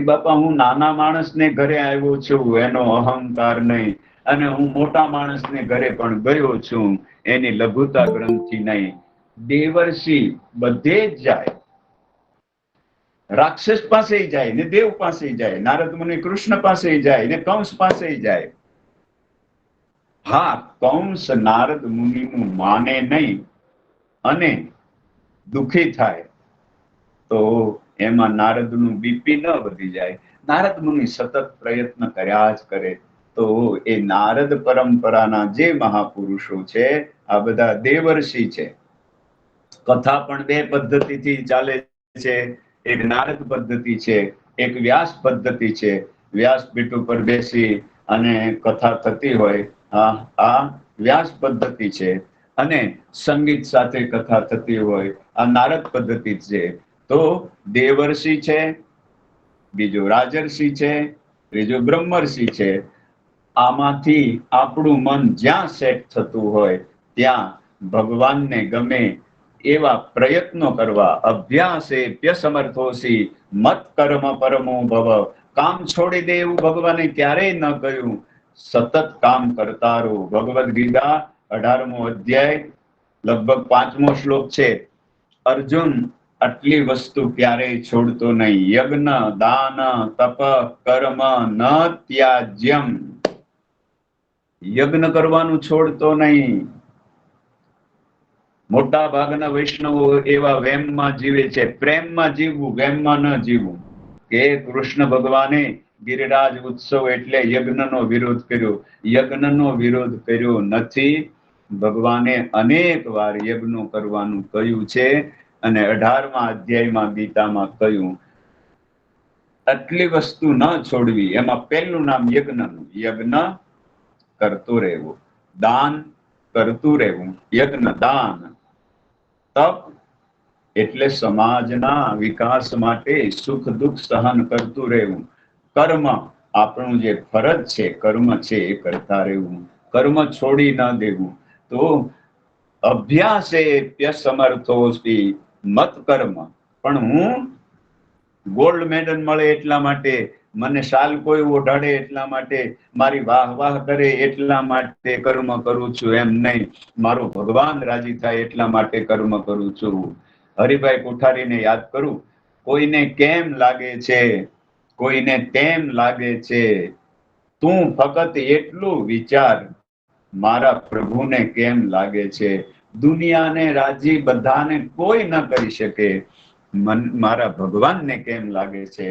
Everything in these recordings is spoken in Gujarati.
બાપા હું નાના માણસને ઘરે આવ્યો છું એનો અહંકાર નહીં, અને હું મોટા માણસને ઘરે પણ ગયો છું એની લઘુતા ગ્રંથિ નહીં. દેવર્ષિ બધે જ જાય, રાક્ષસ પાસે જાય ને દેવ પાસે જાય, નારદ મુનિ કૃષ્ણ પાસે જાય ને કંસ પાસે જાય. હા, કંસ નારદ મુનિનું માને નહીં અને દુખી થાય તો એમાં નારદનું બીપી ન વધી જાય. નારદ મુનિ સતત પ્રયત્ન કર્યા જ કરે. તો એ નારદ પરંપરાના જે મહાપુરુષો છે આ બધા દેવર્ષિ છે. કથા પણ બે પદ્ધતિથી ચાલે છે. એક નારદ પદ્ધતિ છે, એક વ્યાસ પદ્ધતિ છે. વ્યાસપીઠ ઉપર બેસી અને કથા થતી હોય, આ વ્યાસ પદ્ધતિ છે. અને સંગીત સાથે કથા થતી હોય, આ નારદ પદ્ધતિ છે. તો દેવર્ષિ છે, બીજો રાજર્ષિ છે, ત્રીજો બ્રહ્મર્ષિ છે. આમાંથી આપણું મન જ્યાં સેટ થતું હોય ત્યાં ભગવાનને ગમે એવા પ્રયત્નો કરવા. અભ્યાસે પ્યસમર્થોસી મત કર્મ પરમો ભવ. કામ છોડી દે એવું ભગવાને ક્યારેય ન કહ્યું. સતત કામ કરતા રહો. ભગવદ ગીતા 18મો અધ્યાય લગભગ 5મો શ્લોક છે. અર્જુન આટલી વસ્તુ ક્યારેય છોડતો નહીં. યજ્ઞ, દાન, તપ, કર્મ ન ત્યાજ્યમ. યજ્ઞ કરવાનું છોડતો નહીં. મોટા ભાગના વૈષ્ણવો એવા વેમમાં જીવે છે. પ્રેમમાં જીવવું, વેમમાં ન જીવવું. કે કૃષ્ણ ભગવાને ગિરિરાજ ઉત્સવ એટલે યજ્ઞનો વિરોધ કર્યો. યજ્ઞનો વિરોધ કર્યો નથી. ભગવાને અનેક વાર યજ્ઞો કરવાનું કહ્યું છે અને 18મા અધ્યાયમાં ગીતામાં કહ્યું આટલી વસ્તુ ન છોડવી. એમાં પહેલું નામ યજ્ઞનું. યજ્ઞ કરતું રહેવું, દાન કરતું રહેવું. યજ્ઞ, દાન, તપ એટલે સમાજના વિકાસ માટે સુખ દુઃખ સહન કરતું રહેવું. કર્મ આપણું જે ફરજ છે, કર્મ છે એ કરતા રહેવું. કર્મ છોડી ન દેવું. તો અભ્યાસે પ્યસમર્થોસી મત કર્મ. પણ હું ગોલ્ડ મેડલ મળે એટલા માટે, મને શાલ કોઈ ઓઢાડે એટલા માટે, મારી વાહ વાહ કરે એટલા માટે કર્મ કરું છું એમ નહીં. મારો ભગવાન રાજી થાય એટલા માટે કર્મ કરું છું. હરિભાઈ કોઠારીને યાદ કરું. કોઈને કેમ લાગે છે, કોઈને તેમ લાગે છે, તું ફક્ત એટલું વિચાર મારા પ્રભુને કેમ લાગે છે. દુનિયાને રાજી બધાને કોઈ ન કરી શકે. મારા ભગવાનને કેમ લાગે છે.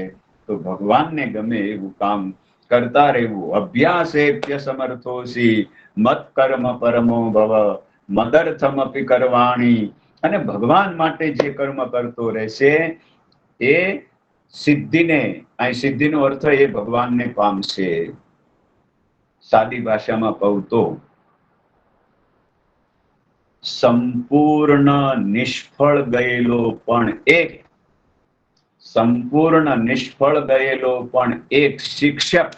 તો ભગવાનને ગમે એવું કામ કરતા રહેવું. અભ્યાસે પ્યસમર્થોસી મત કર્મ પરમો ભવ. મદર્થમપી કરવાણી. અને ભગવાન માટે જે કર્મ કરતો રહેશે એ સિદ્ધિને, અહીં સિદ્ધિનો અર્થ એ ભગવાનને પામશે. સાદી ભાષામાં કહું તો સંપૂર્ણ નિષ્ફળ ગયેલો પણ એક શિક્ષક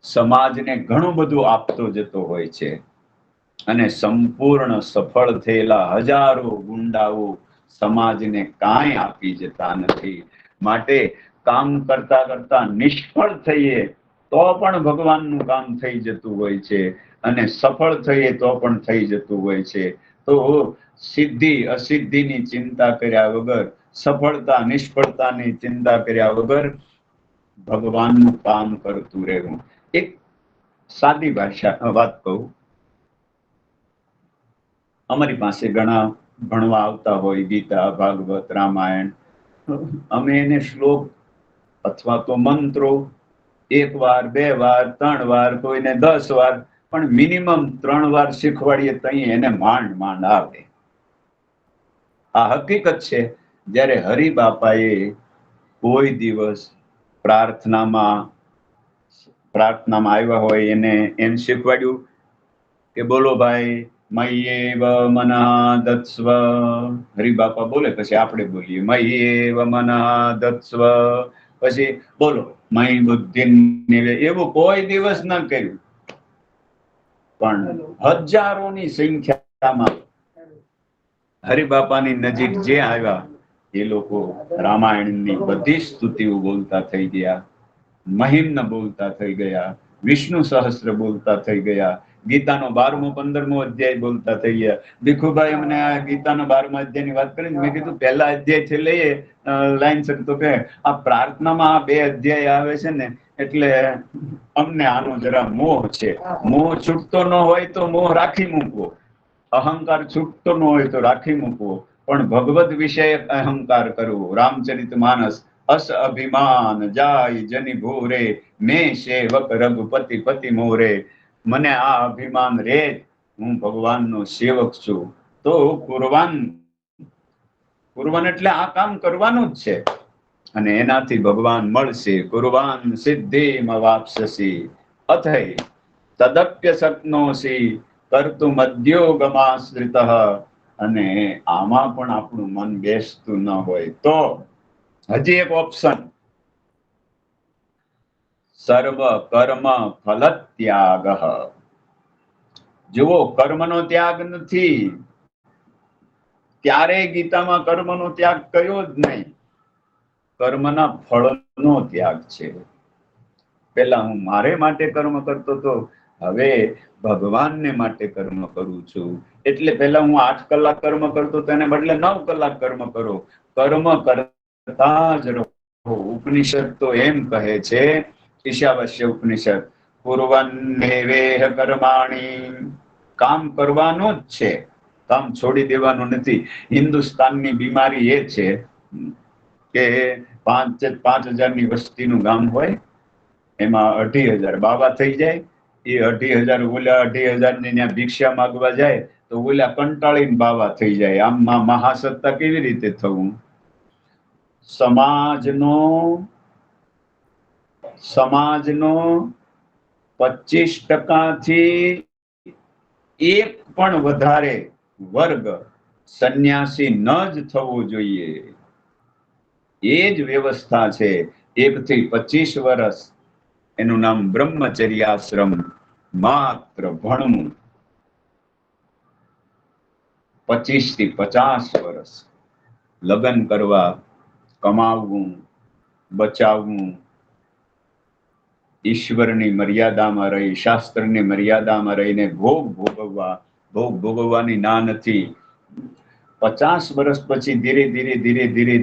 સમાજને ઘણું બધું આપતો જતો હોય છે, અને સંપૂર્ણ સફળ થયેલા હજારો ગુંડાઓ સમાજને કાંઈ આપી જતા નથી. માટે કામ કરતા કરતા નિષ્ફળ થઈએ તો પણ ભગવાનનું કામ થઈ જતું હોય છે, અને સફળ થઈએ તો પણ થઈ જતું હોય છે. તો સિદ્ધિ અસિદ્ધિની ચિંતા કર્યા વગર, સફળતા નિષ્ફળતાની ચિંતા કર્યા વગર ભગવાનનું કામ કરતું રહેવું. એક સાદી ભાષા વાત કહું. અમારી પાસે ઘણા ભણવા આવતા હોય ગીતા, ભાગવત, રામાયણ. અમે એને શ્લોક અથવા તો મંત્રો 1 વાર, 2 વાર, 3 વાર, કોઈને 10 વાર, પણ મિનિમમ 3 વાર શીખવાડીએ તઈ એને માંડ આવે. આ હકીકત છે. જ્યારે હરિબાપાએ કોઈ દિવસ પ્રાર્થનામાં આવ્યા હોય એને એમ શીખવાડ્યું કે બોલો ભાઈ મય્યેવ મનઃ દત્સ્વ. હરિબાપા બોલે પછી આપણે બોલીએ મય્યેવ મનઃ દત્સ્વ. પછી બોલો મયી બુદ્ધિ નિવે. એવું કોઈ દિવસ ન કર્યું, પણ હજારોની સંખ્યામાં હરિબાપાની નજીક જે આવ્યા એ લોકો રામાયણની બધી સ્તુતિઓ બોલતા થઈ ગયા, મહિમ્ન બોલતા થઈ ગયા, વિષ્ણુ સહસ્ત્ર બોલતા થઈ ગયા, ગીતાનો 12મો 15મો અધ્યાય બોલતા થઈ ગયા. ભીખુભાઈ અમને આ ગીતાનો 12મા અધ્યાયની વાત કરી, મેં કીધું પહેલા અધ્યાય થી લઈએ લાઈન સર, તો કે આ પ્રાર્થનામાં આ 2 અધ્યાય આવે છે ને એટલે અમને આનો જરા મોહ છે. મોહ છૂટતો ન હોય તો મોહ રાખી મૂકવો, અહંકાર છૂટતો ન હોય તો રાખી મૂકવો, પણ ભગવદ વિષયક અહંકાર કરવો. રામચરિત માનસ અસ અભિમાન જાય જની ભોરે, મેં સેવક રઘુપતિ પતિ મોરે. મને આ અભિમાન રે, હું ભગવાનનો સેવક છું. તો કુરવાન એટલે આ કામ કરવાનું જ છે અને એનાથી ભગવાન મળશે. કુરવાન સિદ્ધિમ વાપ્સસી અથૈ તદપ્ય શક્નોસી કર્તુમ મધ્યોગમાશ્રિતઃ. અને આમાં પણ આપણું મન બેસતું ન હોય તો હજી એક ઓપ્શન, સર્વ કર્મ ફલ ત્યાગ. જુઓ, કર્મનો ત્યાગ નથી, ક્યારેય ગીતામાં કર્મનો ત્યાગ કયો જ નહીં. કર્મના ફળનો ત્યાગ છે. પેલા હું મારે માટે કર્મ કરતો હતો, હવે ભગવાનને માટે કર્મ કરું છું. એટલે પેલા હું 8 કલાક કર્મ કરતો, તેને બદલે 9 કલાક કર્મ કરો. કર્મ કરતા જ રહો. ઉપનિષદ તો એમ કહે છે, ઈશાવાસ્ય ઉપનિષદ, પૂર્વન્નેવેહ કર્માણી. કામ કરવાનું જ છે, કામ છોડી દેવાનું નથી. હિન્દુસ્તાનની બીમારી એ છે કે 5,000ની વસ્તીનું ગામ હોય, એમાં 2,500 બાવા થઈ જાય. એ 2,500 ઓલા 2,500 ને ત્યાં ભિક્ષા માંગવા જાય તો ઓલા કંટાળીને બાવા થઈ જાય. આમ મહાસત્તા કેવી રીતે થવું? સમાજનો 25%થી 1 પણ વધારે વર્ગ સંન્યાસી ન જ થવો જોઈએ. એ જ વ્યવસ્થા છે. 1 થી 25 વર્ષ, એનું નામ બ્રહ્મચર્યાશ્રમ, માત્ર ભણવું. 25 થી 50 વર્ષ લગ્ન કરવા, કમાવવું, બચાવવું, ઈશ્વરની મર્યાદામાં રહી, શાસ્ત્રની મર્યાદામાં રહીને ભોગ ભોગવવાની ના નથી. 50 વર્ષ પછી ધીરે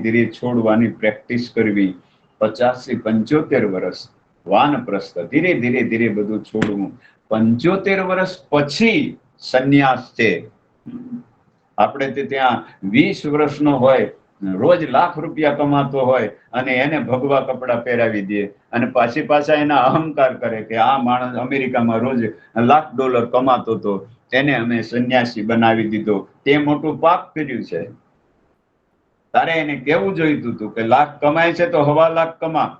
ધીરે છોડવાની પ્રેક્ટિસ કરવી. 50 થી 75 વર્ષ વાનપ્રસ્થ, ધીરે ધીરે બધું છોડવું. 75 વર્ષ પછી સંન્યાસ છે. આપણે ત્યાં 20 વર્ષનો હોય, રોજ લાખ રૂપિયા કમાતો હોય અને એને ભગવા કપડા પહેરાવી દે અને પાછા એના અહંકાર કરે કે આ માણસ અમેરિકામાં રોજ $1,00,000 કમાતો હતો, એને અમે સંન્યાસી બનાવી દીધો. તે મોટું પાપ કર્યું છે. તારે એને કેવું જોઈતું હતું કે લાખ કમાય છે તો 1,25,00,000 કમા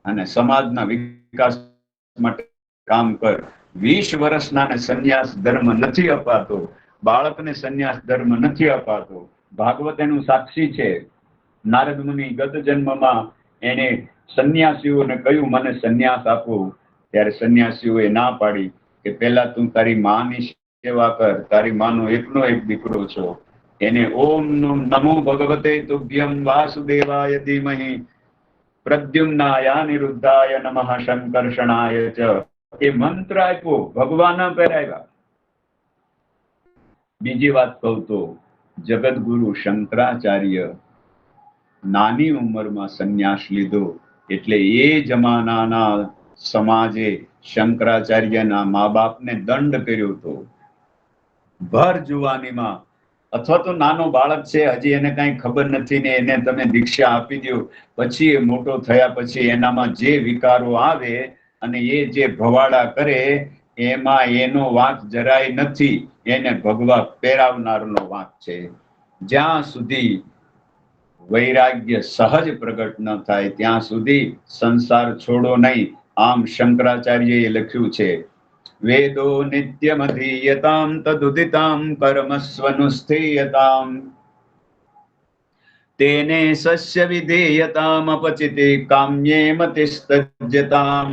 અને સમાજના વિકાસ માટે કામ કર. 20 વર્ષના સંન્યાસ ધર્મ નથી અપાતો, બાળકને સંન્યાસ ધર્મ નથી અપાતો. ભાગવત એનું સાક્ષી છે. નારદ મુનિ ગત જન્મમાં એને સંન્યાસીઓને કહ્યું, મને સંન્યાસ આપો. ત્યારે સંન્યાસીઓએ ના પાડી કે પેલા તું તારી માની સેવા કર, તારી માનો એકનો એક દીકરો છો. એને ઓમ નમો ભગવતે તુભ્યમ વાસુદેવાય ધીમહિ પ્રદ્યુમ્નાય અનિરુદ્ધાય નમઃ સંકર્ષણાય ચ. એ મંત્ર આપ્યો, ભગવાન પહેરાવ્યા. બીજી વાત કહું તો જગતગુરુ શંકરાચાર્ય નાની ઉંમરમાં સંન્યાસ લીધો, એટલે એ જમાનાના સમાજે શંકરાચાર્યના મા બાપને દંડ કર્યો હતો. ભર જુવાનીમાં, અથવા તો નાનો બાળક છે, હજી એને કઈ ખબર નથી ને એને તમે દીક્ષા આપી દો, પછી એ મોટો થયા પછી એનામાં જે વિકારો આવે અને એ જે ભવાડા કરે એમાં એનો વાંક જરાય નથી. એને ભગવા પહેરાવનારનો વાંક છે. જ્યાં સુધી વૈરાગ્ય સહજ પ્રગટ ન થાય ત્યાં સુધી સંસાર છોડો નહીં. આમ શંકરાચાર્યએ લખ્યું છે, વેદો નિત્યમધીયતામ તદુદિતામ કર્મસ્વનુષ્ઠીયતામ તેને સસ્ય વિધેયતામ અપચિતે કામ્યે મતિસ્તજ્યતામ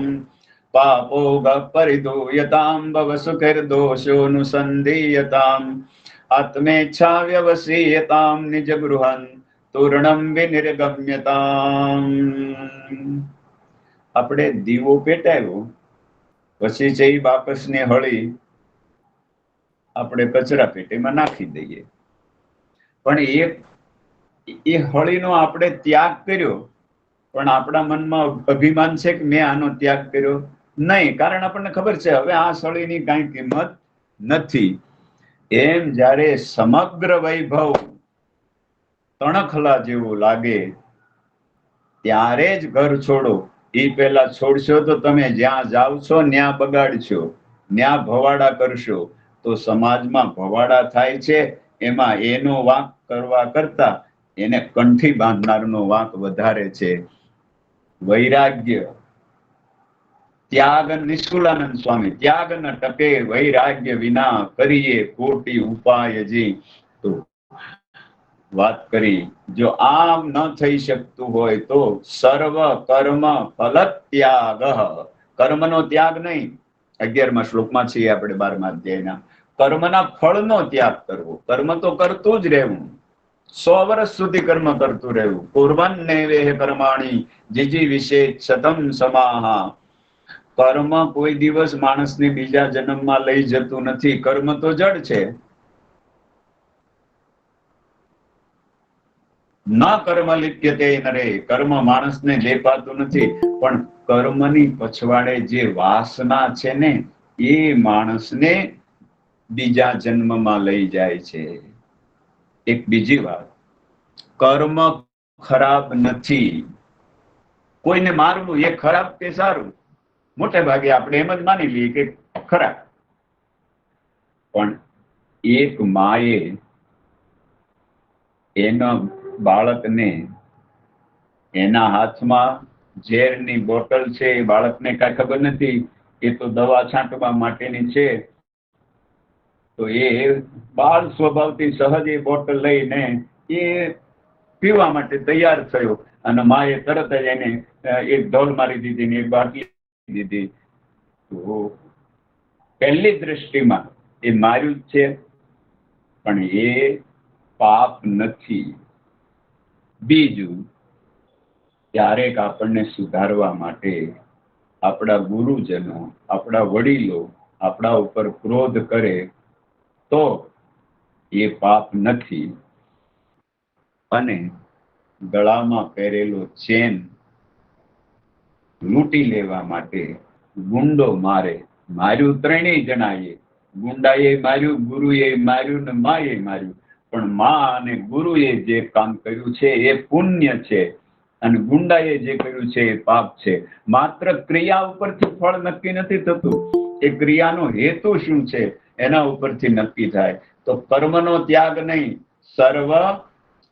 પાપોગ પરિદોયતામ ભવ સુખિર્દોષોનુસંધીયતામ આત્મેચ્છા વ્યવસીયતામ નિજ ગૃહં તૂર્ણમ વિનિર્ગમ્યતામ. આપણે દીવો પેટાવ્યો, પછી છે એ બાકસની હળી આપણે કચરા પેટીમાં નાખી દઈએ, પણ એ હળીનો આપણે ત્યાગ કર્યો, પણ આપણા મનમાં અભિમાન છે કે મેં આનો ત્યાગ કર્યો? નહીં, કારણ આપણને ખબર છે હવે આ સળીની કાંઈ કિંમત નથી. એમ જ્યારે સમગ્ર વૈભવ તણખલા જેવું લાગે ત્યારે જ ઘર છોડો. એ પેલા છોડશો તો તમે જ્યાં જાવ છો ત્યાં બગાડશો, ત્યાં ભવાડા કરશો, તો સમાજમાં ભવાડા થાય છે. એમાં એનો વાંક કરવા કરતા એને કંઠી બાંધનારનો વાંક વધારે છે. વૈરાગ્ય ત્યાગ. નિષ્કુલાનંદ સ્વામી, ત્યાગ ન ટકે વૈરાગ્ય વિના, કરીએ કોટી ઉપાયજી. તો વાત કરી, જો આમ ન થઈ શકતું હોય તો સર્વ કર્મ ફલ ત્યાગ. કર્મનો ત્યાગ નહીં, 11મા શ્લોકમાં છીએ આપણે 12મા અધ્યાયના. કર્મના ફળનો ત્યાગ કરવો. કર્મ તો કરતું જ રહેવું, 100 વર્ષ સુધી કર્મ કરતું રહેવું. કુર્વન્નેવેહ કર્માણિ જીજીવિષેદ શતમ સમાહ. કર્મ કોઈ દિવસ માણસને બીજા જન્મમાં લઈ જતું નથી. કર્મ તો જડ છે. ન કર્મ લિપ્યતે નરે, કર્મ માણસને લેપાતું નથી, પણ કર્મની પછવાડે જે વાસના છે ને એ માણસને બીજા જન્મમાં લઈ જાય છે. એક બીજી વાત, કર્મ ખરાબ નથી. કોઈને મારવું એ ખરાબ કે સારું? મોટે ભાગે આપણે એમ જ માની લઈએ કે ખરાબ. પણ એક માએ એના બાળકને, એના હાથમાં ઝેરની બોટલ છે, એ બાળકને કાંઈ ખબર નથી, એ તો દવા છાંટવા માટેની છે. તો એ બાળ સ્વભાવથી સહજ એ બોટલ લઈને એ પીવા માટે તૈયાર થયો, અને માએ તરત જ એને એક ઢોલ મારી દીધી ને એક બાટલી દીધી. તો પહેલી દ્રષ્ટિમાં એ માર્યું જ છે, પણ એ પાપ નથી. બીજું, ક્યારેક આપણને સુધારવા માટે આપણા ગુરુજનો, આપણા વડીલો આપણા ઉપર ક્રોધ કરે તો એ પાપ નથી. અને ગળામાં પહેરેલો ચેન લૂંટી લેવા માટે ગુંડો મારે, માર્યું ત્રણેય જણાએ, ગુંડાએ માર્યું, ગુરુએ માર્યું ને માએ માર્યું. પણ મા અને ગુરુએ જે કામ કર્યું છે એ પુણ્ય છે, અને ગુંડાએ જે કર્યું છે એ પાપ છે. માત્ર ક્રિયા ઉપરથી ફળ નક્કી નથી થતું, એ ક્રિયાનો હેતુ શું છે એના ઉપરથી નક્કી થાય. તો કર્મનો ત્યાગ નહીં, સર્વ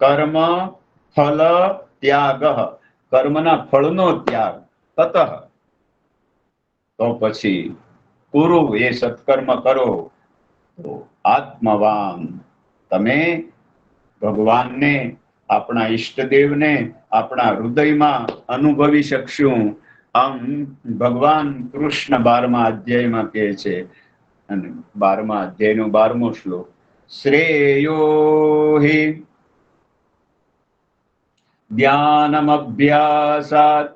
કર્મ ફલ ત્યાગ. કર્મના ફળનો ત્યાગ. તતઃ, તો પછી કુરુ, એ સત્કર્મ કરો. તો આત્મવાન, તમે ભગવાનને, આપણા ઈષ્ટદેવને આપણા હૃદયમાં અનુભવી શકશું. આમ ભગવાન કૃષ્ણ 12મા અધ્યાયમાં કહે છે, અને 12મા અધ્યાયનો 12મો શ્લોક, શ્રેયો હિ જ્ઞાનમભ્યાસાત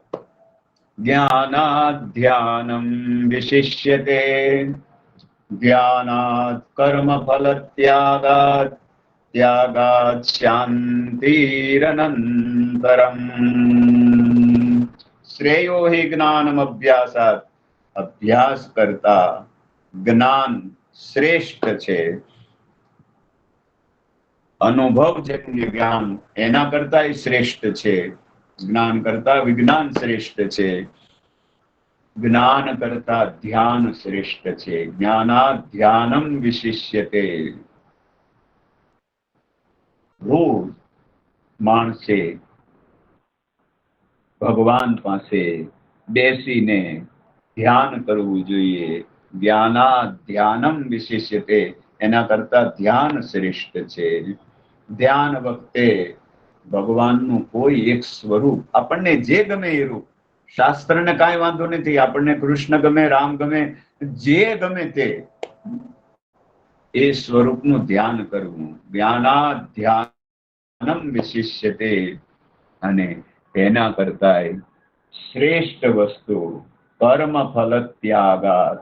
જ્ઞાનાદ ધ્યાનમ વિશિષ્યતે, ધ્યાનાત કર્મ ફલ ત્યાગાત, ત્યાગાત શાંતિરનંતરમ. શ્રેયો હિ જ્ઞાનમ અભ્યાસાત, અભ્યાસ કરતા જ્ઞાન શ્રેષ્ઠ છે. અનુભવજન્ય જ્ઞાન એના કરતા શ્રેષ્ઠ છે. જ્ઞાન કરતા વિજ્ઞાન શ્રેષ્ઠ છે. જ્ઞાન કરતા ધ્યાન શ્રેષ્ઠ છે. જ્ઞાનાદ ધ્યાનમ વિશિષ્યતે. રોજ માણસે ભગવાન પાસે બેસીને ધ્યાન કરવું જોઈએ. જ્ઞાનાદ ધ્યાનમ વિશિષ્યતે, એના કરતા ધ્યાન શ્રેષ્ઠ છે. ધ્યાન વખતે ભગવાનનું કોઈ એક સ્વરૂપ, આપણને જે ગમે એ રૂપ, શાસ્ત્રને કાંઈ વાંધો નથી, આપણને કૃષ્ણ ગમે, રામ ગમે, જે ગમે તે, એ સ્વરૂપનું ધ્યાન કરવું. જ્ઞાનાદ ધ્યાન વિશિષ્યતે, અને એના કરતા શ્રેષ્ઠ વસ્તુ કર્મ ફલ ત્યાગાત.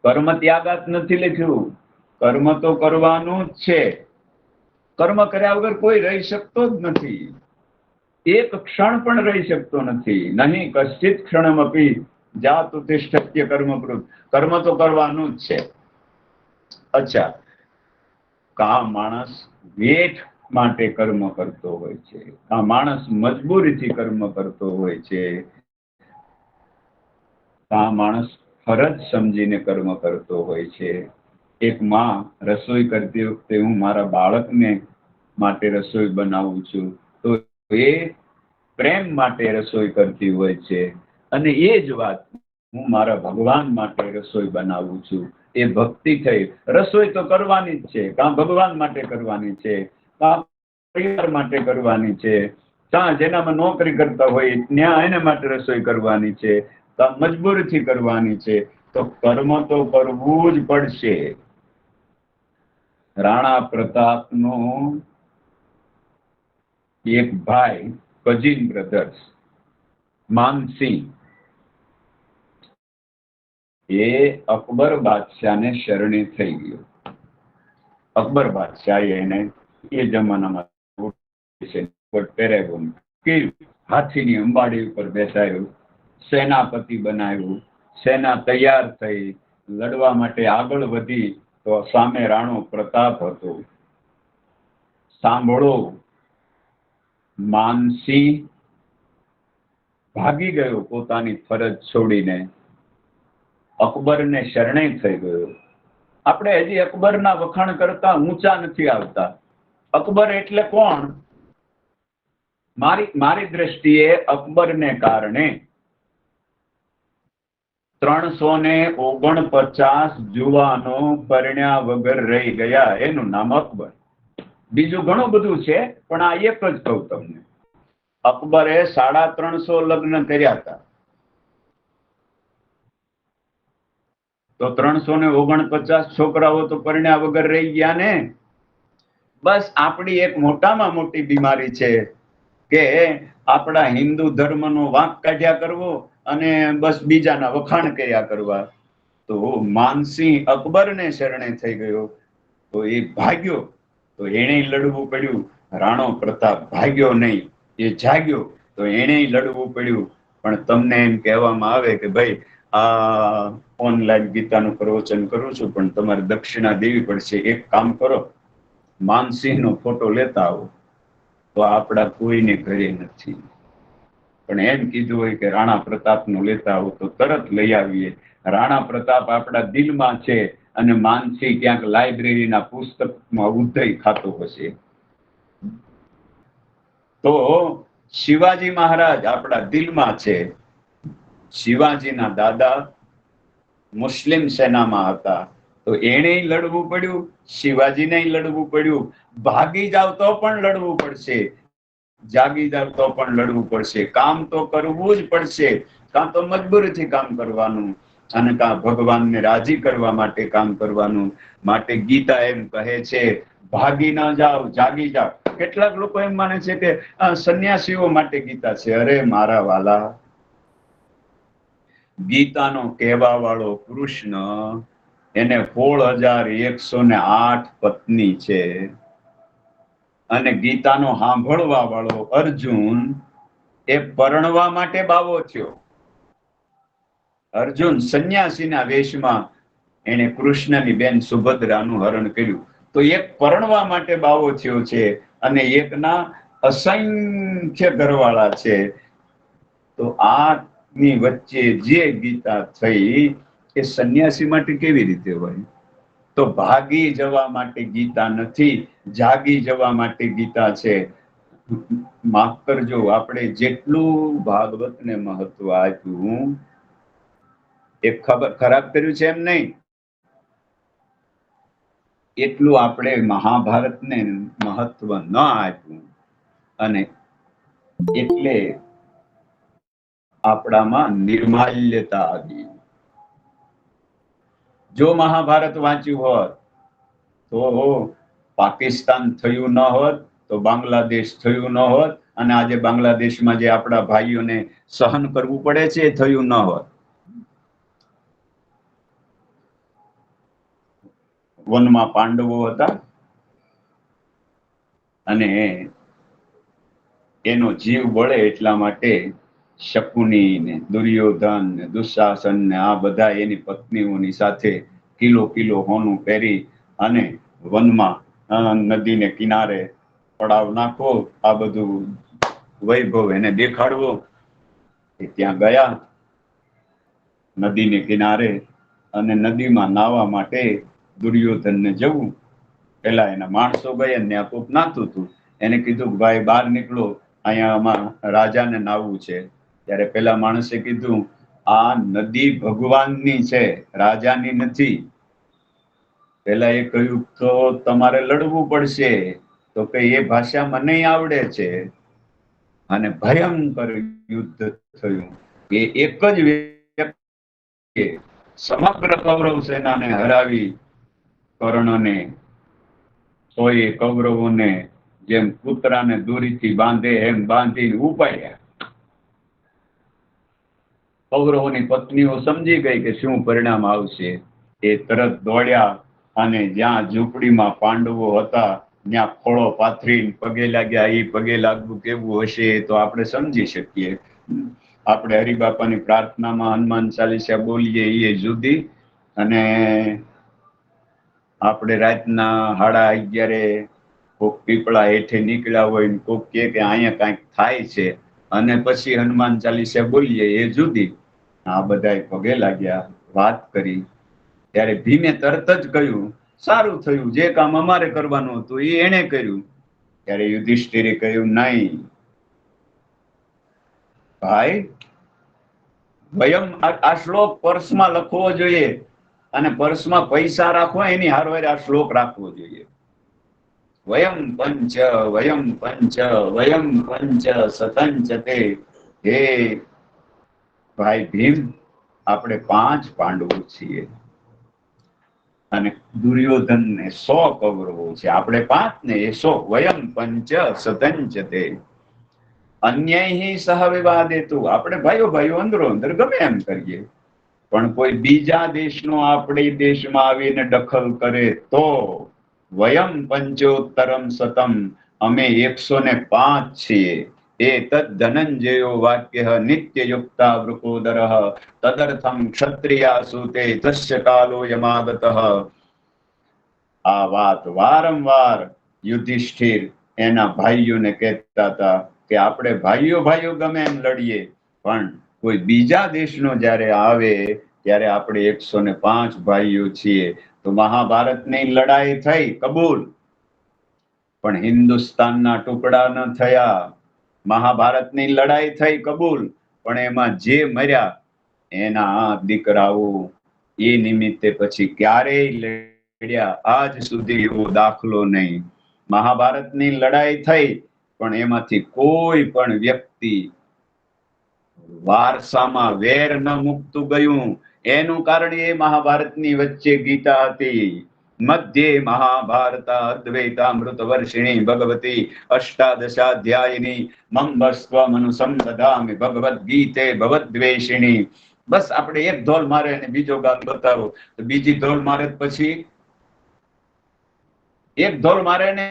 કર્મ ત્યાગાત નથી લખ્યું, કર્મ તો કરવાનું જ છે. કર્મ કર્યા વગર કોઈ રહી શકતો જ નથી, એક ક્ષણ પણ રહી શકતો નથી. નહીં કશ્ચિત ક્ષણમપી જાત ઉત્તિષ્ઠત્ય કર્મકૃત. કર્મ તો કરવાનું જ છે. અચ્છા, કા માણસ વેઠ માટે કર્મ કરતો હોય છે, કા માણસ મજબૂરીથી કર્મ કરતો હોય છે, કા માણસ ફરજ સમજીને કર્મ કરતો હોય છે. એક માં રસોઈ કરતી વખતે હું મારા બાળકને માટે રસોઈ બનાવું છું, તો એ પ્રેમ માટે રસોઈ કરતી હોય છે. અને એ જ વાત હું મારા ભગવાન માટે રસોઈ બનાવું છું, એ ભક્તિ થઈ. રસોઈ તો કરવાની જ છે, કાં ભગવાન માટે કરવાની છે, કાં પરિવાર માટે કરવાની છે, કાં જેનામાં નોકરી કરતા હોય ત્યાં એના માટે રસોઈ કરવાની છે, કાં મજબૂરીથી કરવાની છે. તો કર્મ તો કરવું જ પડશે. રાણા પ્રતાપનો એક ભાઈ, કજીન બ્રધર્સ, માનસિંહ, એ અકબર બાદશાહને શરણે થઈ ગયો. અકબર બાદશાહ એને એ જમાનામાં હાથીની અંબાડી ઉપર બેસાડ્યું, સેનાપતિ બનાવ્યું. સેના તૈયાર થઈ, લડવા માટે આગળ વધી, તો સામે રાણો પ્રતાપ હતો. સાંભળો, માનસિંહ ભાગી ગયો પોતાની ફરજ છોડીને, અકબરને શરણે થઈ ગયો. આપણે હજી અકબરના વખાણ કરતા ઊંચા નથી આવતા. અકબર એટલે કોણ? મારી દ્રષ્ટિએ અકબરને કારણે 349 જુવાનો પરણ્યા વગર રહી ગયા, એનું નામ અકબર. બીજું ઘણું બધું છે, પણ આ એક જ કહું તમને. અકબરે 350 લગ્ન કર્યા હતા, તો 349 છોકરાઓ તો પરણ્યા વગર રહી ગયા ને. બસ આપણી એક મોટામાં મોટી બીમારી છે કે આપણા હિન્દુ ધર્મનો વાંક કાઢ્યા કરવો અને બસ બીજાના વખાણ કર્યા કરવા. તો માનસિંહ અકબરને શરણે થઈ ગયો, તો એ ભાગ્યો, તો એને લડવું પડ્યું. રાણો પ્રતાપ ભાગ્યો નહીં, એ જાગ્યો, તો એને લડવું પડ્યું. પણ તમને એમ કહેવામાં આવે કે ભાઈ આ ઓનલાઈન ગીતાનું પ્રવચન કરું છું, પણ તમારે દક્ષિણા દેવી પડશે. એક કામ કરો, માનસિંહનો ફોટો લેતા આવો. તો આપણા કોઈને ઘરે નથી, પણ એમ કીધું હોય કે રાણા પ્રતાપનો લેતા આવો, તો તરત લઈ આવીએ. રાણા પ્રતાપ આપણા દિલમાં છે, અને માનસિંહ ક્યાંક લાઇબ્રેરીના પુસ્તકમાં ઉધઈ ખાતો હશે. તો શિવાજી મહારાજ આપણા દિલમાં છે. શિવાજીના દાદા મુસ્લિમ સેનામાં હતા, તો એને લડવું પડ્યું, શિવાજીને લડવું પડ્યું. ભાગી જાવ તો પણ લડવું પડશે, જાગી જાવ તો પણ લડવું પડશે. કામ તો કરવું જ પડશે, કાં તો મજબૂરીથી કામ કરવાનું, અને કાં ભગવાનને રાજી કરવા માટે કામ કરવાનું. માટે ગીતા એમ કહે છે, ભાગી ના જાઓ, જાગી જાઓ. કેટલાક લોકો એમ માને છે કે સંન્યાસીઓ માટે ગીતા છે. અરે મારા વાલા, ગીતાનો કહેવા વાળો કૃષ્ણ, એને 16,108 પત્ની છે, અને ગીતાનો સાંભળવા વાળો અર્જુન, એ પરણવા માટે બાવો થયો. અર્જુન સંન્યાસીના વેશમાં એને કૃષ્ણની બેન સુભદ્રાનું હરણ કર્યું. તો એક પરણવા માટે બાવો થયો છે, અને એકના અસંખ્ય ઘરવાળા છે. તો આની વચ્ચે જે ગીતા થઈ, એ સંન્યાસી માટે કેવી રીતે હોય? તો ભાગી જવા માટે ગીતા નથી, જાગી જવા માટે ગીતા છે. માફ કરજો, આપણે જેટલું ભાગવતને મહત્વ આપ્યું એ ખરાબ કર્યું છે એમ નહીં, એટલું આપણે મહાભારતને મહત્વ ન આપ્યું, અને એટલે આપણામાં નિર્માલ્યતા આવી. જો મહાભારત વાંચ્યું હોત તો પાકિસ્તાન થયું ન હોત, તો બાંગ્લાદેશ થયું ન હોત, અને આજે બાંગ્લાદેશમાં જે આપણા ભાઈઓને સહન કરવું પડે છે એ થયું ન હોત. વનમાં પાંડવો હતા અને એનો જીવ બળે એટલા માટે શકુની ને દુર્યોધન ને દુશાસન ને આ બધા એની પત્નીઓની સાથે કિલો કિલો હોનું પહેરી અને વનમાં નદીને કિનારે પડાવ નાખો, આ બધું વૈભવ એને દેખાડવો. એ ત્યાં ગયા નદીને કિનારે, અને નદીમાં નાહવા માટે દુર્યોધનને જવું. પેલા એના માણસો ગયા, ત્યાં કોક નાતું હતું. એને કીધું ભાઈ બહાર નીકળો, અહીંયા આમાં રાજાને નાહવું છે. ત્યારે પેલા માણસે કીધું આ નદી ભગવાનની છે, રાજાની નથી. પેલા એ કહ્યું તો તમારે લડવું પડશે. તો કે એ ભાષા મને આવડે છે. અને ભયંકર યુદ્ધ થયું. એ એક જ વ્યક્તિ સમગ્ર કૌરવ સેનાને હરાવી કર્ણને, તો એ કૌરવોને જેમ કૂતરાને દોરીથી બાંધે એમ બાંધીને ઉપાડ્યા. કૌરવોની પત્નીઓ સમજી ગઈ કે શું પરિણામ આવશે. એ તરત દોડ્યા અને જ્યાં ઝૂંપડીમાં પાંડવો હતા ત્યાં ખોળો પાથરીને પગે લાગ્યા. એ પગે લાગવું કેવું હશે તો આપણે સમજી શકીએ. આપણે હરિબાપાની પ્રાર્થનામાં હનુમાન ચાલીસા બોલીએ એ જુદી, અને આપણે રાતના 11:30 કોક પીપળા હેઠે નીકળ્યા હોય ને કોક કે અહીંયા કાંઈક થાય છે અને પછી હનુમાન ચાલીસા બોલીએ એ જુદી. આ બધા પગે લાગ્યા, વાત કરી. ત્યારે ભીમે તરત જ કહ્યું સારું થયું, જે કામ અમારે કરવાનું હતું એ એને કર્યું. ત્યારે યુધિષ્ઠિરે કહ્યું નહીં ભાઈ, વયમ આ શ્લોક પર્સમાં લખવો જોઈએ, અને પર્સમાં પૈસા રાખવા એની હારવાર આ શ્લોક રાખવો જોઈએ. વયમ પંચ વયમ પંચ વયમ પંચ સતંચ તે. હે ભાઈ ભીમ, આપણે 5 પાંડવો છીએ અને દુર્યોધન ને 100 કૌરવો છે. આપણે 5 ને એ 100. વયમ પંચ સતંચ તે અન્યૈ સહ વિવાદેતુ. આપણે ભાઈઓ ભાઈઓ અંદરો અંદર ગમે એમ કરીએ, પણ કોઈ બીજા દેશનો આપણી દેશમાં આવીને દખલ કરે તો વયમ પંચોત્તરમ સતમ, અમે 105 છીએ. એતદ ધનંજયો વાક્ય નિત્યયુક્તા વૃકોદરઃ તદર્થમ ક્ષત્રિયાસુ તે તસ્ય કાલો યમાગતઃ. આ વાત વારંવાર યુધિષ્ઠિર એના ભાઈઓને કહેતા હતા કે આપણે ભાઈઓ ભાઈઓ ગમે એમ લડીએ, પણ કોઈ બીજા દેશનો જ્યારે આવે ત્યારે આપણે 105 ભાઈઓ છીએ. તો મહાભારતની લડાઈ થઈ કબૂલ, પણ હિન્દુસ્તાનના ટુકડા ન થયા. મહાભારતની લડાઈ થઈ કબૂલ, પણ એમાં જે મર્યા એના દીકરાઓ એ નિમિત્તે પછી ક્યારેય લડ્યા આજ સુધી એવો દાખલો નહીં. મહાભારતની લડાઈ થઈ પણ એમાંથી કોઈ પણ વ્યક્તિ વારસામાં વેર ન મુકતું ગયું. એનું કારણ એ મહાભારતની વચ્ચે ગીતા હતી. મધ્યે મહાભારતા અદ્વૈતામૃત વર્ષિણી ભગવતી અષ્ટાદશાધ્યાયિની મંભસ્ત્વમનુસંદધામિ ભગવદ્ ગીતે ભવદ્વેષિણી. બસ આપણે એક ધોલ મારે અને બીજો ગાલ બતાવો, તો બીજી ધોલ મારે પછી એક ધોલ મારે ને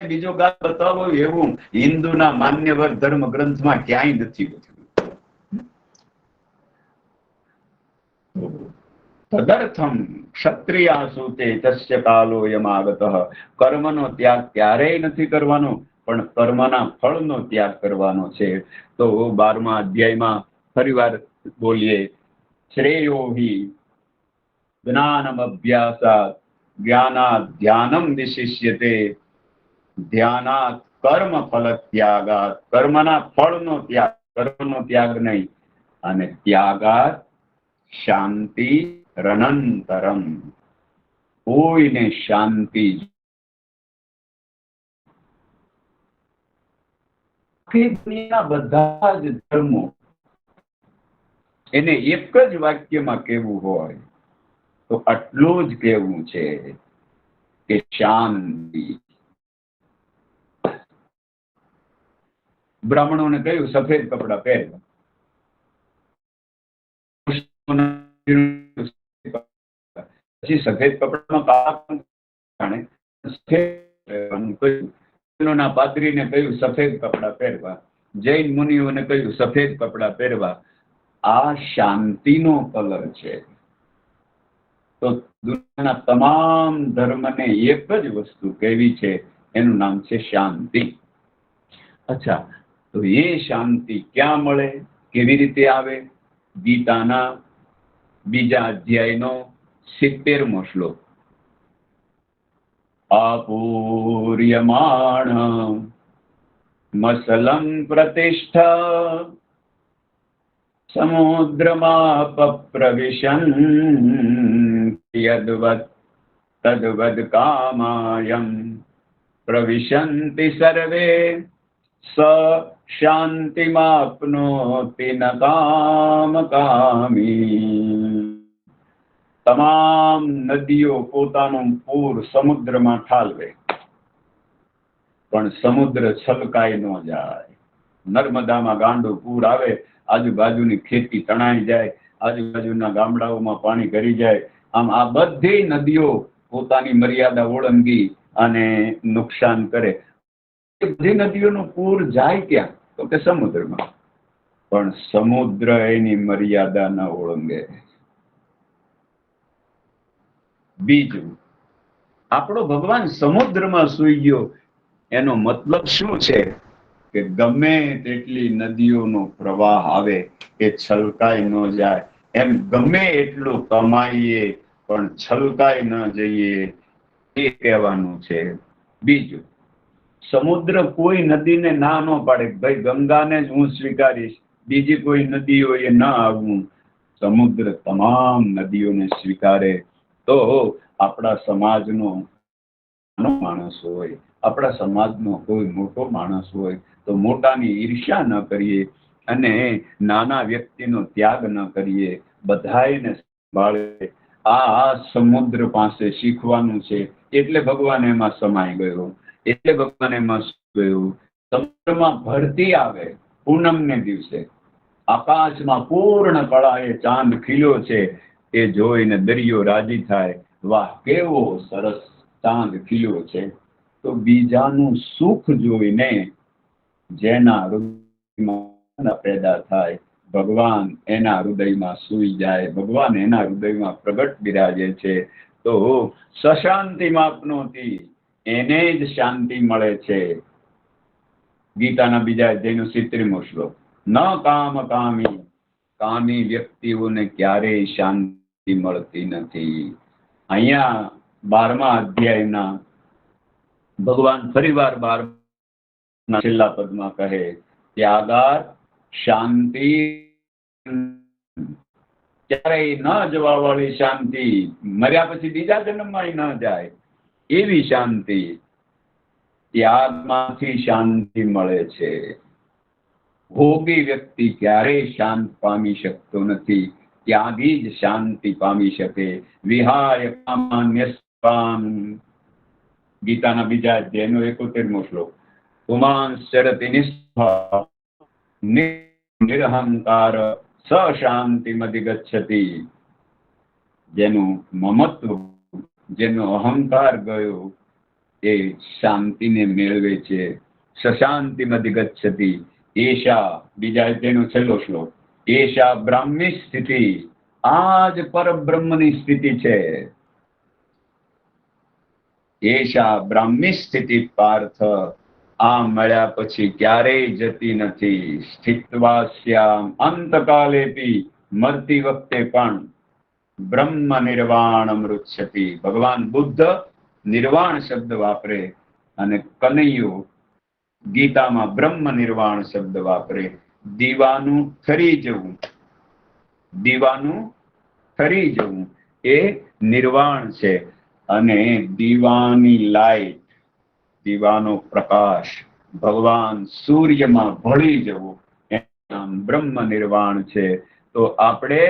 બીજો ગાલ બતાવો, એવું હિન્દુના માન્યવર ધર્મ ગ્રંથમાં ક્યાંય નથી બધું. તદર્થમ ક્ષત્રિયાસુ તે તસ્ય કાલો યમાગતઃ. કર્મનો ત્યાગ ક્યારેય નથી કરવાનો, પણ કર્મના ફળનો ત્યાગ કરવાનો છે. તો 12મા અધ્યાયમાં ફરીવાર બોલીએ, શ્રેયો હિ જ્ઞાનમ અભ્યાસાત જ્ઞાનાત ધ્યાનમ વિશિષ્યતે ધ્યાનાત કર્મ ફલ ત્યાગાત. કર્મના ફળનો ત્યાગ, કર્મનો ત્યાગ નહીં, અને ત્યાગાત શાંતિ રનંતરમ. કોઈને શાંતિ, બધા જ ધર્મો એને એક જ વાક્યમાં કેવું હોય તો આટલું જ કેવું છે કે શાંતિ. બ્રાહ્મણોને કહ્યું સફેદ કપડા પહેરવા, પછી સફેદ કપડામાં પાદરીને કહ્યું સફેદ કપડા પહેરવા, જૈન મુનિઓને કહ્યું સફેદ કપડા પહેરવા. આ શાંતિનો કલર છે. તો દુનિયાના તમામ ધર્મને એક જ વસ્તુ કહેવી છે, એનું નામ છે શાંતિ. અચ્છા, તો એ શાંતિ ક્યાં મળે, કેવી રીતે આવે? ગીતાના 2જા અધ્યાયનો 70મો શ્લોક. આપૂર્યમાણ મસલમ પ્રતિષ્ઠા સમુદ્રમાપ પ્રવિશન યદ્વત તદ્વદ કામાયમ પ્રવિશન્તિ સર્વે સ શાંતિમાપ્નોતિ ન કામકામી. તમામ નદીઓ પોતાનું પૂર સમુદ્રમાં ઠાલવે, પણ સમુદ્ર છલકાઈ ન જાય. નર્મદામાં ગાંડું પૂર આવે, આજુબાજુની ખેતી તણાઈ જાય, આજુબાજુના ગામડાઓમાં પાણી ભરી જાય. આમ આ બધી નદીઓ પોતાની મર્યાદા ઓળંગી અને નુકસાન કરે. બધી નદીઓનું પૂર જાય ક્યાં? તો કે સમુદ્રમાં. પણ સમુદ્ર એની મર્યાદા ન ઓળંગે. બીજું, આપણો ભગવાન સમુદ્રમાં સૂઈ ગયો, એનો મતલબ શું છે? કે ગમે તેટલી નદીઓનો પ્રવાહ આવે એ છલકાઈ ન જાય. એમ ગમે એટલું કમાઈએ પણ છલકાઈ ન જઈએ, એ કહેવાનું છે. બીજું, સમુદ્ર કોઈ નદીને ના ન પાડે, ભાઈ ગંગાને જ હું સ્વીકારીશ, બીજી કોઈ નદીઓ એ ના આવવું. સમુદ્ર તમામ નદીઓને સ્વીકારે. તો આપણા સમાજનો માણસ હોય, આપણા સમાજનો કોઈ મોટો માણસ હોય તો મોટાની ઈર્ષ્યા ન કરીએ અને નાના વ્યક્તિનો ત્યાગ ન કરીએ, બધાને સંભાળે. આ સમુદ્ર પાસે શીખવાનું છે. એટલે ભગવાન એમાં સમાઈ ગયો, એટલે ભગવાન એમાં ગયું. સમુદ્રમાં ભરતી આવે પૂનમને દિવસે, આકાશમાં પૂર્ણ કળાએ ચાંદ ખીલ્યો છે, એ જોઈને દરિયો રાજી થાય, વાહ કેવો સરસ ચાંદ ખીલ્યો છે. તો બીજાનું સુખ જોઈને જેના હૃદયમાં પેદા થાય, ભગવાન એના હૃદયમાં સૂઈ જાય, ભગવાન એના હૃદયમાં પ્રગટ બિરાજે છે. તો સશાંતિમાપ્નોતિ, એને જ શાંતિ મળે છે. ગીતાના 2જા અધ્યાયનો 70મો શ્લોક. ન કામ કામી, કામી વ્યક્તિઓને ક્યારેય શાંતિ મળતી નથી. અહીંયા 12મા અધ્યાયના ભગવાન ફરીવાર 12 છેલ્લા પદમાં કહે, ત્યાગાર શાંતિ, ક્યારેય ન જવા વાળી શાંતિ, મર્યા પછી બીજા જન્મમાં ન જાય એવી શાંતિ. ત્યાગમાંથી શાંતિ મળે છે. ભોગી વ્યક્તિ ક્યારેય શાંત પામી શકતો નથી, ત્યાગી જ શાંતિ પામી શકે. વિહાય કામાન્યસ્વામ, ગીતાના 2જા અધ્યાયનો 71મો શ્લોક. પુમાંશ્ચરતિ નિષ્ઠા નિરહંકાર સ શાંતિમધિગચ્છતિ. જેનું મમત્વ, જેનો અહંકાર ગયો, એ શાંતિને મેળવે છે. સશાંતિમધિગચ્છતિ એશા, 2જા અધ્યાયનો છેલ્લો શ્લોક. એશા બ્રાહ્મી સ્થિતિ, આ જ પરબ્રહ્મની સ્થિતિ છે. એશા બ્રાહ્મી સ્થિતિ પાર્થ, આ મળ્યા પછી ક્યારેય જતી નથી. સ્થિત્વાસ્યામ અંતકાલેપી, મરતી વખતે પણ બ્રહ્મ નિર્વાણ અમૃચ્છતિ. ભગવાન બુદ્ધ નિર્વાણ શબ્દ વાપરે અને કનૈયો ગીતામાં બ્રહ્મ નિર્વાણ શબ્દ વાપરે. દીવાનું ઠરી જવું, દીવાનું ઠરી જવું એ નિર્વાણ છે. અને દીવાની લાઈટ, દીવાનો પ્રકાશ, ભગવાન સૂર્યમાં ભળી જવું, એનું નામ બ્રહ્મ નિર્વાણ છે. તો આપણે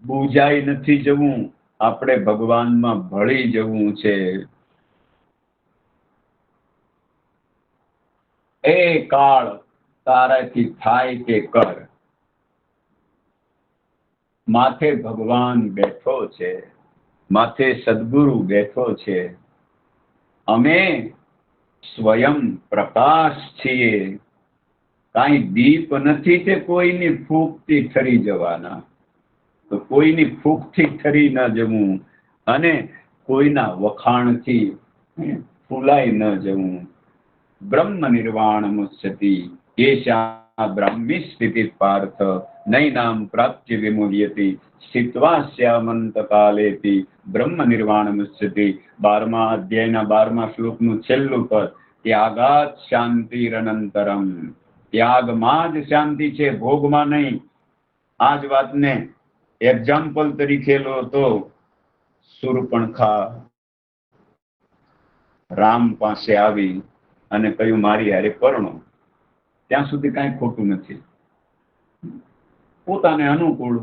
બુજાઈ નથી જવું, આપણે ભગવાનમાં ભળી જવું છે. એ કાળ તારાથી થાય તે કર. માથે ભગવાન બેઠો છે, માથે સદગુરુ બેઠો છે. અમે સ્વયં પ્રકાશ છીએ, કાંઈ દીપ નથી તે કોઈની ફૂંકથી ઠરી જવાના. તો કોઈની ફૂંકથી ઠરી ન જવું અને કોઈના વખાણથી ફૂલાઈ ન જવું. બ્રહ્મ નિર્વાણ મુચ્યતિ એષા બ્રાહ્મી સ્થિતિ પાર્થ નૈનામ પ્રાપ્ય વિમુહ્યતિ સ્થિત્વા સ્યામંત કાલેતિ બ્રહ્મ નિર્વાણ મુચ્યતિ. 12મા અધ્યાયના 12મા શ્લોકનું છેલ્લું પદ, ત્યાગાત શાંતિરનંતરમ. ત્યાગમાં જ શાંતિ છે, ભોગમાં નહીં. આ જ વાતને એક્ઝામ્પલ તરીકે લો તો શૂર્પણખા રામ પાસે આવી અને કહ્યું મારી હારે પરણો. ત્યાં સુધી કાંઈ ખોટું નથી. પોતાને અનુકૂળ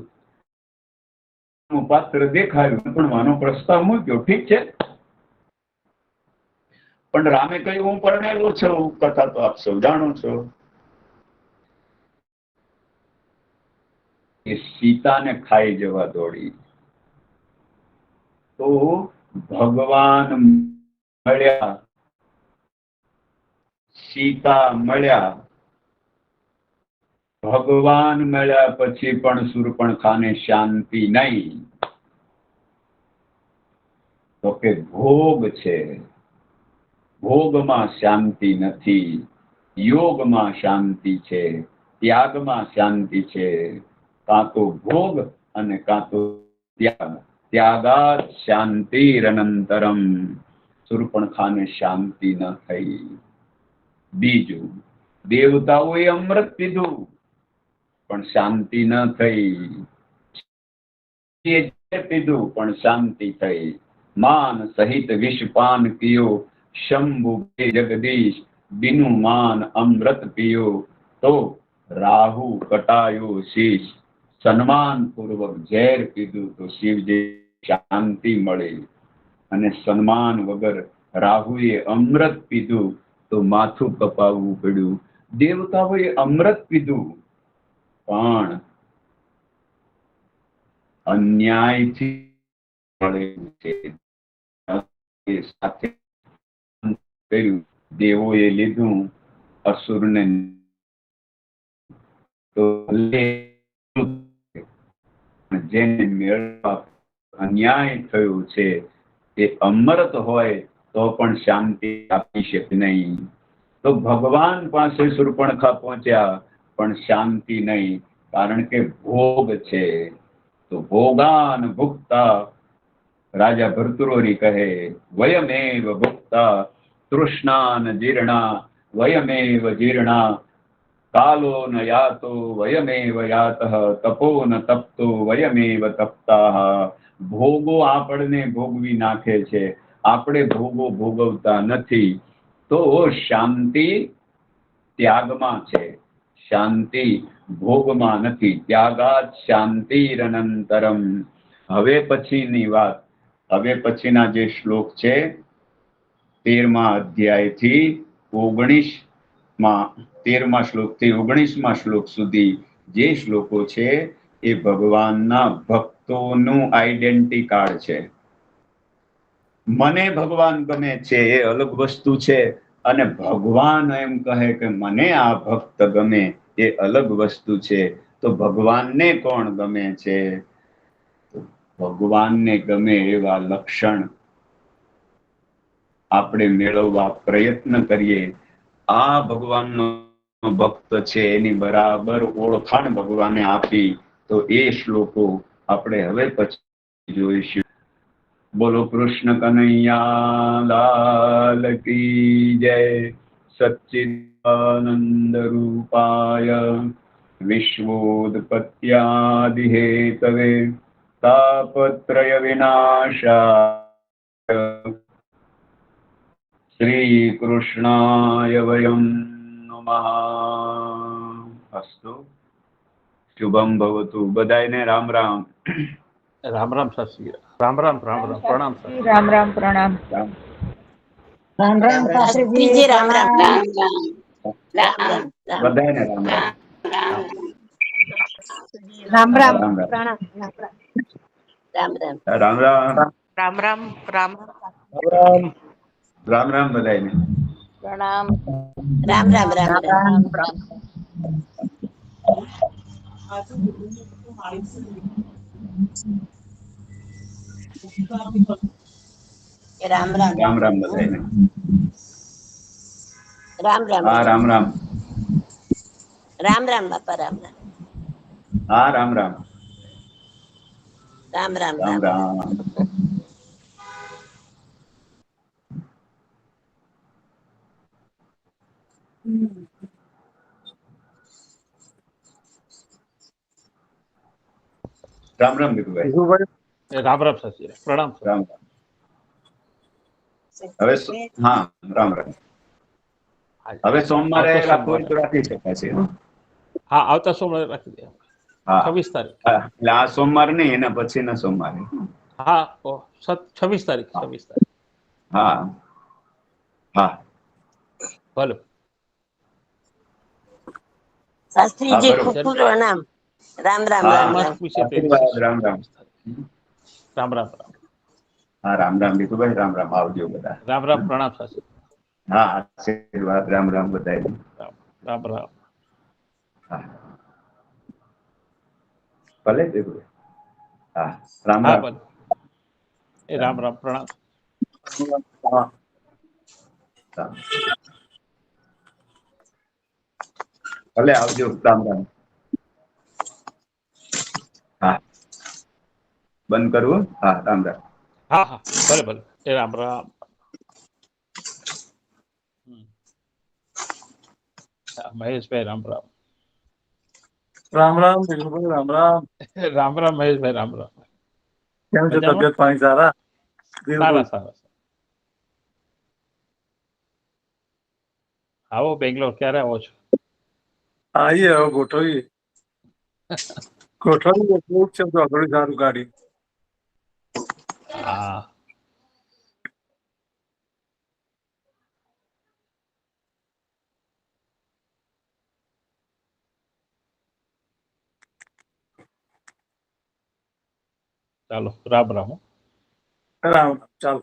પાત્ર દેખાયું, પરણવાનો પ્રસ્તાવ મૂક્યો, ઠીક છે. પણ રામે કહ્યું હું પરણેલો છું. કથા તો આપ સૌ જાણો છો. એ સીતાને ખાઈ જવા દોડી. તો ભગવાન મળ્યા, સીતા મળ્યા. ભગવાન મળ્યા પછી પણ શૂર્પણખાને શાંતિ નહીં. તો કે ભોગ છે, ભોગમાં શાંતિ નથી. યોગમાં શાંતિ છે, ત્યાગમાં શાંતિ છે. કાં તો ભોગ અને કાં તો ત્યાગ. ત્યાગાત શાંતિરનંતરમ. શૂર્પણખાને શાંતિ ન થઈ. બીજું, દેવતાઓએ અમૃત પીધું પણ શાંતિ ન થઈ. પીધું પણ શાંતિ થઈ. માન સહિત વિષપાન કિયો શંભુ જગદીશ બિનુ માન અમૃત પીયો તો રાહુ કટાયો શીશ. સન્માન પૂર્વક ઝેર પીધું તો શિવજી શાંતિ મળે, અને સન્માન વગર રાહુએ અમૃત પીધું તો માથું કપાવવું પડ્યું. દેવતાઓએ અમૃત પીધું પણ અન્યાયથી મળેલું છે. સાથે કર્યું, દેવોએ લીધું, અસુરને તો જેને મેળવવા અન્યાય થયો છે તે અમૃત હોય તો પણ શાંતિ આપી શકે નહીં. તો ભગવાન પાસે શૂર્પણખા પહોંચ્યા પણ શાંતિ નહીં, કારણ કે ભોગ છે. તો ભોગાન ભુક્તા, રાજા ભર્તૃહરિ કહે, વયમેવ ભુક્તા તૃષ્ણાન જીર્ણા વયમેવ જીર્ણા કાલો ન યાતો વયમેવ યાતઃ તપો ન તપ્તો વયમેવ તપ્તાઃ. ભોગો આપણને ભોગવી નાખે છે, આપણે ભોગો ભોગવતા નથી. તો શાંતિ ત્યાગમાં છે, શાંતિ ભોગમાં નથી. ત્યાગાત શાંતિરનંતરમ. હવે પછીની વાત, હવે પછીના જે શ્લોક છે 13મા અધ્યાયથી 13મા શ્લોકથી 19મા શ્લોક સુધી જે શ્લોકો છે એ ભગવાનના ભક્તોનું આઈડેન્ટિટી કાર્ડ છે. મને ભગવાન ગમે છે એ અલગ વસ્તુ છે, અને ભગવાન એમ કહે કે મને આ ભક્ત ગમે એ અલગ વસ્તુ છે. તો ભગવાનને કોણ ગમે છે? ભગવાનને ગમે એવા લક્ષણ આપણે મેળવવા પ્રયત્ન કરીએ. આ ભગવાનનો ભક્ત છે એની બરાબર ઓળખાણ ભગવાને આપી. તો એ શ્લોકો આપણે હવે પછી જોઈશું. બોલો કૃષ્ણ કનૈયા લાલ કી જય. સચ્ચિદાનંદ રૂપાય વિશ્વોત્પત્યાદિ હેતવે તાપત્રય વિનાશાય શ્રી કૃષ્ણાય વયમ નમઃ. અસ્તુ. શુભમ ભવતુ. બધાયને રામ રામ. રામ રામ શાસ્ત્રી. રામ રામ પ્રણામ. રામ રામ પ્રણામ. રામ રામ શાસ્ત્રીજી. રામ રામ. રામ રામ રામ બધાને રામ રામ. રામ રામ રામ રામ. પ્રણામ રામ રામ રામ રામ રામ રામ. રામ રામ રામ રામ બધાને. પ્રણામ રામ રામ રામ રામ રામ રામ રામ રામ બધાને. રામ રામ હા રામ રામ. રામ રામ બાપા રામ રામ હા રામ રામ. રામ રામ રામ રામ રામ. રામ રામ દીપુભાઈ. રામ રામ સાચી પ્રણામ સર. રામ રામ. હવે હા રામ રામ. હવે સોમવારે આવતા રાખવું હોય સોમવારે. તો રાખી શકાય છે. હા આવતા સોમવારે રાખી દે. હા 26 તારીખ. હા, એટલે આ સોમવાર નહીં એના પછીના સોમવારે. હા 26 તારીખ 26 તારીખ. હા હા ભલે. શાસ્ત્રીજી બરોબર. ખૂબ ખૂબ પ્રણામ રામ રામ હા રામ મસ્ત રામ પૂછે આશીર્વાદ. રામ રામ. રામ રામ રામ હા રામ રામ દીપુભાઈ. રામ રામ. આવજો બધા. રામ રામ પ્રણામ સાચી. હા આશીર્વાદ. રામ રામ બધાને. રામ રામ રામ. હા ભલે દીપુભાઈ. હા રામ હા રામ. ભલે. એ રામ રામ પ્રણામ. હા રામ. ભલે આવજો. રામ રામ. હા બંધ કરવું. હા રામ રામ. હા હા ભલે ભલે. એ રામ રામ. હા, મહેશભાઈ રામ રામ. રામ રામ દિલીપભાઈ, રામ રામ. રામ રામ મહેશભાઈ રામ રામ. કેમ છે મજામાં? તબિયત પાણી સારા? સારા બિલકુલ. સારા. આવો બેંગ્લોર ક્યારે આવો છો? આવીએ હવે ગોઠવીએ એટલું જ છે તો અઘરું સારું ગાડી. હા ચાલો રામ રામ. રામ રામ ચાલો.